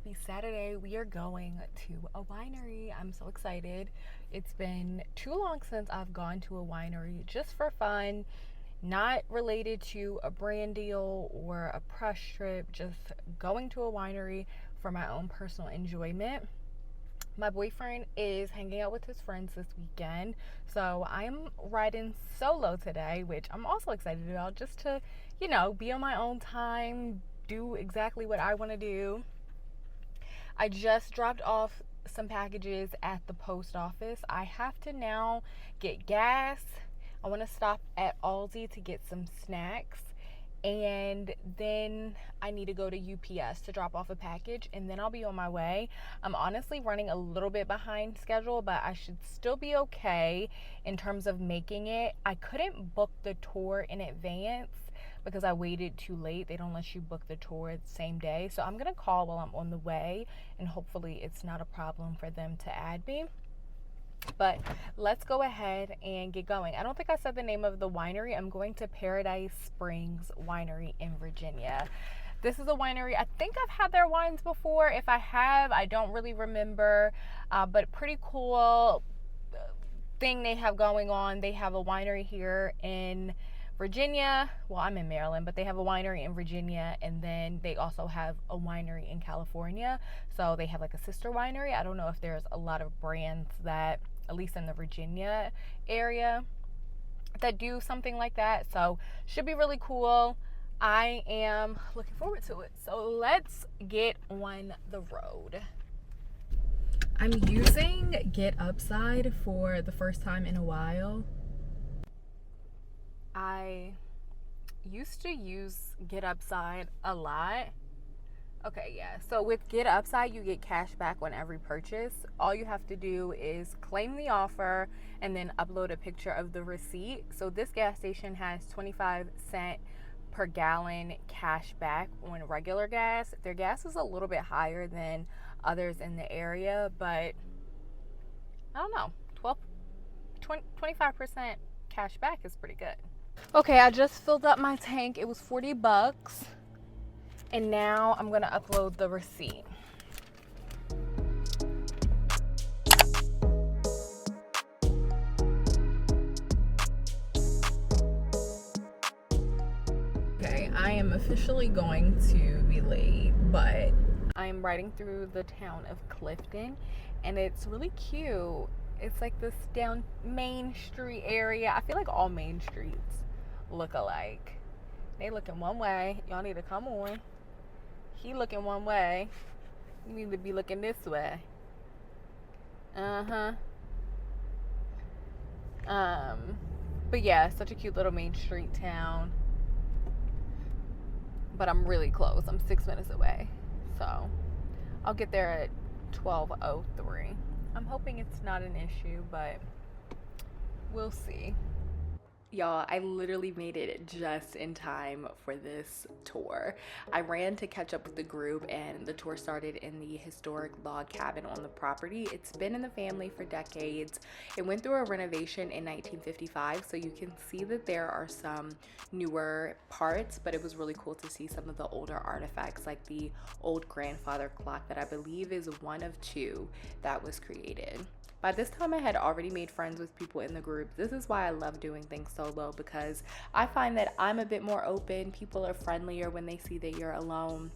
happy Saturday. We are going to a winery. I'm so excited. It's been too long since I've gone to a winery just for fun, not related to a brand deal or a press trip, just going to a winery for my own personal enjoyment. My boyfriend is hanging out with his friends this weekend, so I'm riding solo today, which I'm also excited about, just to, be on my own time, do exactly what I want to do. I just dropped off some packages at the post office. I have to now get gas. I want to stop at Aldi to get some snacks. And then I need to go to UPS to drop off a package, and then I'll be on my way. I'm honestly running a little bit behind schedule, but I should still be okay in terms of making it. I couldn't book the tour in advance because I waited too late. They don't let you book the tour the same day. So I'm going to call while I'm on the way, and hopefully it's not a problem for them to add me. But let's go ahead and get going. I don't think I said the name of the winery. I'm going to Paradise Springs Winery in Virginia. This is a winery. I think I've had their wines before. If I have, I don't really remember. But pretty cool thing they have going on. They have a winery here in Virginia. Well, I'm in Maryland, but they have a winery in Virginia, and then they also have a winery in California. So they have like a sister winery. I don't know if there's a lot of brands that, at least in the Virginia area, that do something like that. So should be really cool. I am looking forward to it. So let's get on the road. I'm using Get Upside for the first time in a while. I used to use Get Upside a lot. Okay, yeah. So with Get Upside, you get cash back on every purchase. All you have to do is claim the offer and then upload a picture of the receipt. So this gas station has 25-cent per gallon cash back on regular gas. Their gas is a little bit higher than others in the area, but I don't know, 25% cash back is pretty good. Okay, I just filled up my tank. It was $40. And now I'm gonna upload the receipt. Okay, I am officially going to be late, but I'm riding through the town of Clifton, and it's really cute. It's like this down Main Street area. I feel like all main streets look alike. They looking one way. Y'all need to come on. He looking one way. You need to be looking this way. But yeah, such a cute little Main Street town. But I'm really close. I'm 6 minutes away. So I'll get there at 12:03. I'm hoping it's not an issue, but we'll see. Y'all, I literally made it just in time for this tour. I ran to catch up with the group, and the tour started in the historic log cabin on the property. It's been in the family for decades. It went through a renovation in 1955, so you can see that there are some newer parts, but it was really cool to see some of the older artifacts, like the old grandfather clock that I believe is one of two that was created. By this time, I had already made friends with people in the group. This is why I love doing things solo, because I find that I'm a bit more open. People are friendlier when they see that you're alone.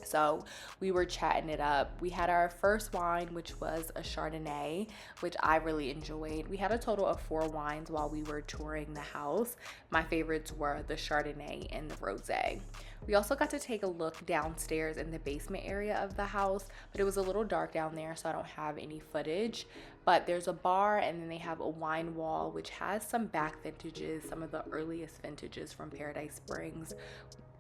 So we were chatting it up. We had our first wine, which was a Chardonnay, which I really enjoyed. We had a total of 4 wines while we were touring the house. My favorites were the Chardonnay and the Rosé. We also got to take a look downstairs in the basement area of the house, but it was a little dark down there, so I don't have any footage. But there's a bar, and then they have a wine wall, which has some back vintages, some of the earliest vintages from Paradise Springs.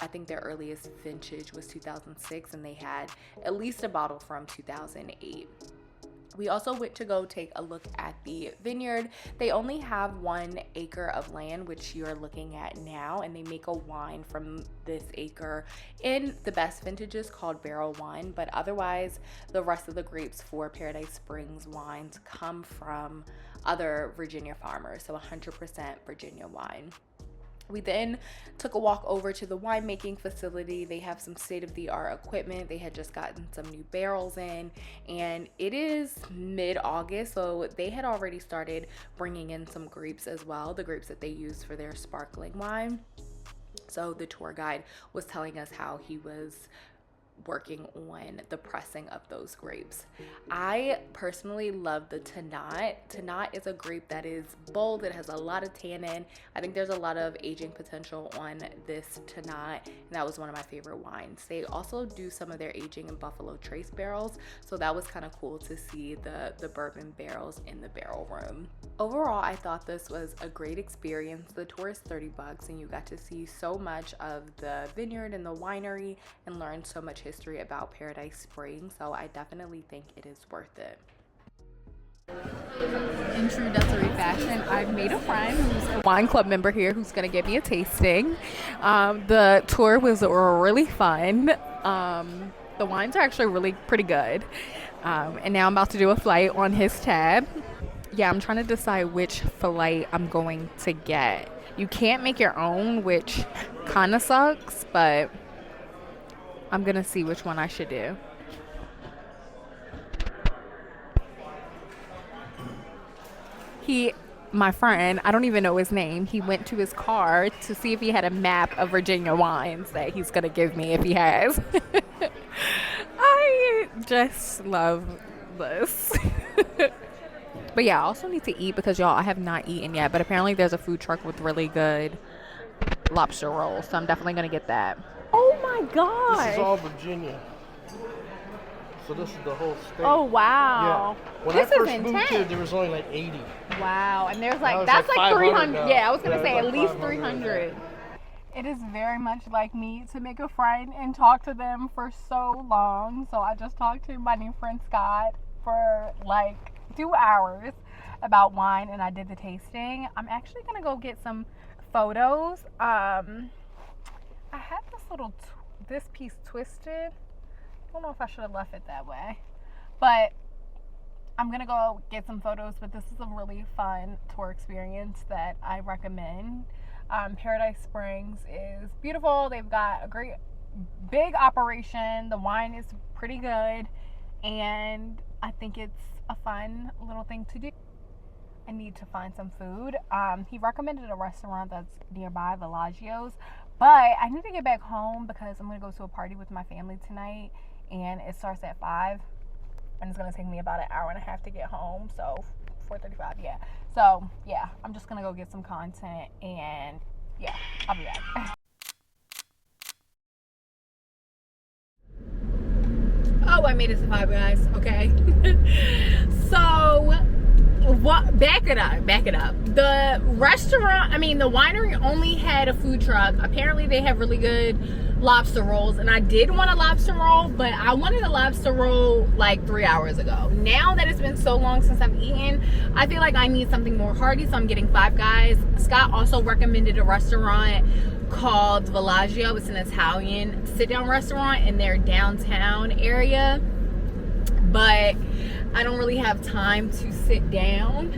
I think their earliest vintage was 2006, and they had at least a bottle from 2008. We also went to go take a look at the vineyard. They only have 1 acre of land, which you're looking at now, and they make a wine from this acre in the best vintages called Barrel 1, but otherwise the rest of the grapes for Paradise Springs wines come from other Virginia farmers, so 100% Virginia wine. We then took a walk over to the winemaking facility. They have some state-of-the-art equipment. They had just gotten some new barrels in, and it is mid-August, so they had already started bringing in some grapes as well, the grapes that they use for their sparkling wine. So the tour guide was telling us how he was working on the pressing of those grapes. I personally love the Tannat. Tannat is a grape that is bold. It has a lot of tannin. I think there's a lot of aging potential on this Tannat, and that was one of my favorite wines. They also do some of their aging in Buffalo Trace barrels, so that was kind of cool to see the bourbon barrels in the barrel room. Overall, I thought this was a great experience. The tour is $30 and you got to see so much of the vineyard and the winery and learn so much history about Paradise Springs, so I definitely think it is worth it. In true Desiree fashion, I've made a friend who's a wine club member here who's going to give me a tasting. The tour was really fun. The wines are actually really pretty good. And now I'm about to do a flight on his tab. Yeah, I'm trying to decide which filet I'm going to get. You can't make your own, which kind of sucks, but I'm going to see which one I should do. My friend, I don't even know his name, he went to his car to see if he had a map of Virginia wines that he's going to give me if he has. I just love this. But yeah, I also need to eat because, y'all, I have not eaten yet. But apparently there's a food truck with really good lobster rolls. So I'm definitely going to get that. Oh, my God. This is all Virginia. So this is the whole state. Oh, wow. Yeah. When I first moved here, there was only like 80. Wow. And there's like, that's like 300. Now. Yeah, I was going to say at least 300. It is very much like me to make a friend and talk to them for so long. So I just talked to my new friend Scott for like 2 hours about wine, and I did the tasting. I'm actually gonna go get some photos. I had this piece twisted. I don't know if I should have left it that way, but I'm gonna go get some photos. But this is a really fun tour experience that I recommend. Paradise Springs is beautiful. They've got a great big operation. The wine is pretty good, and I think it's a fun little thing to do. I need to find some food. He recommended a restaurant that's nearby, Villagio's, but I need to get back home because I'm going to go to a party with my family tonight, and it starts at 5, and it's going to take me about an hour and a half to get home, so 4:35, yeah. So, yeah, I'm just going to go get some content, and yeah, I'll be back. Oh, I made it to 5, guys. Okay. So, back it up. The winery only had a food truck. Apparently, they have really good lobster rolls, and I did want a lobster roll, but I wanted a lobster roll like 3 hours ago. Now that it's been so long since I've eaten, I feel like I need something more hearty, so I'm getting Five Guys. Scott also recommended a restaurant called Villagio. It's an Italian sit-down restaurant in their downtown area, but I don't really have time to sit down,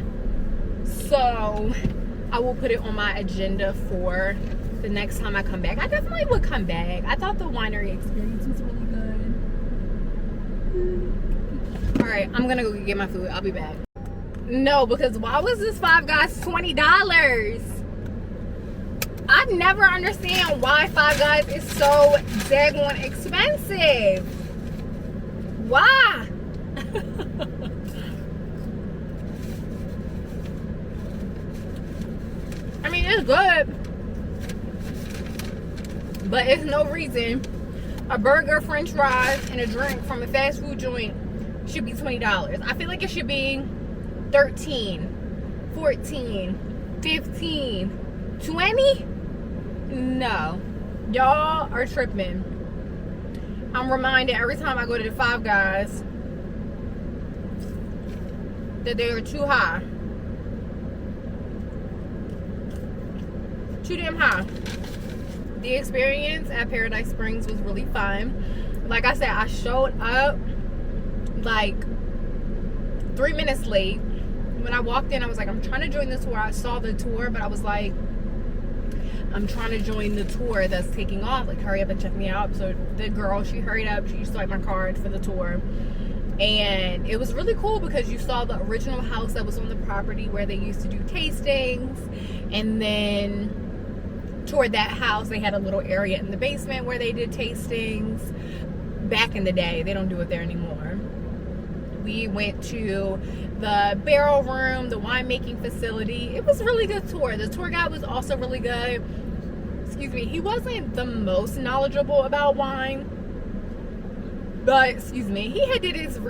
so I will put it on my agenda for the next time I come back. I definitely would come back. I thought the winery experience was really good. All right, I'm gonna go get my food. I'll be back. No, because why was this Five Guys $20? I never understand why Five Guys is so daggone expensive. Why? I mean, it's good, but it's no reason a burger, french fries, and a drink from a fast food joint should be $20. I feel like it should be $13, $14, $15, $20. No, y'all are tripping. I'm reminded every time I go to the Five Guys that they are too high. Too damn high. The experience at Paradise Springs was really fun. Like I said, I showed up like 3 minutes late. When I walked in, I was like, I'm trying to join this tour. I saw the tour, but I was like, I'm trying to join the tour that's taking off. Like, hurry up and check me out. So the girl, she hurried up. She swiped my card for the tour. And it was really cool because you saw the original house that was on the property where they used to do tastings. And then toward that house, they had a little area in the basement where they did tastings. Back in the day, they don't do it there anymore. We went to the barrel room, the winemaking facility. It was a really good tour. The tour guide was also really good. Excuse me, he wasn't the most knowledgeable about wine, but excuse me,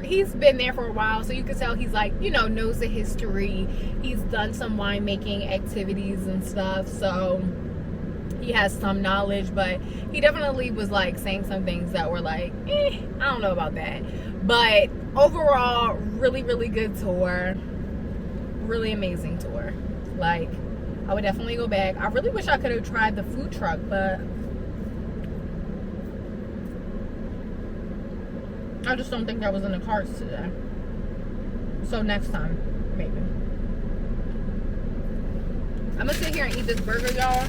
he's been there for a while, so you could tell he's like, you know, knows the history. He's done some winemaking activities and stuff, so he has some knowledge, but he definitely was like saying some things that were like, I don't know about that. But overall, really, really good tour. Really amazing tour. Like, I would definitely go back. I really wish I could have tried the food truck, but I just don't think that was in the cards today. So next time, maybe. I'm gonna sit here and eat this burger, y'all.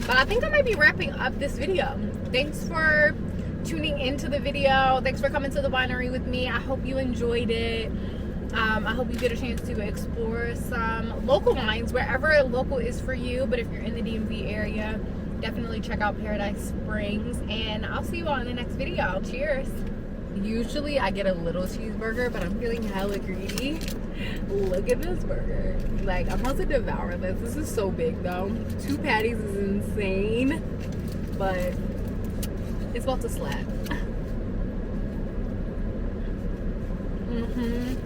But I think I might be wrapping up this video. Thanks for tuning into the video. Thanks for coming to the winery with me. I hope you enjoyed it. I hope you get a chance to explore some local wines wherever local is for you. But if you're in the DMV area, definitely check out Paradise Springs. And I'll see you all in the next video. Cheers. Usually I get a little cheeseburger, but I'm feeling hella greedy. Look at this burger. Like, I'm about to devour this. This is so big though. 2 patties is insane, but it's about to slap. Mm-hmm.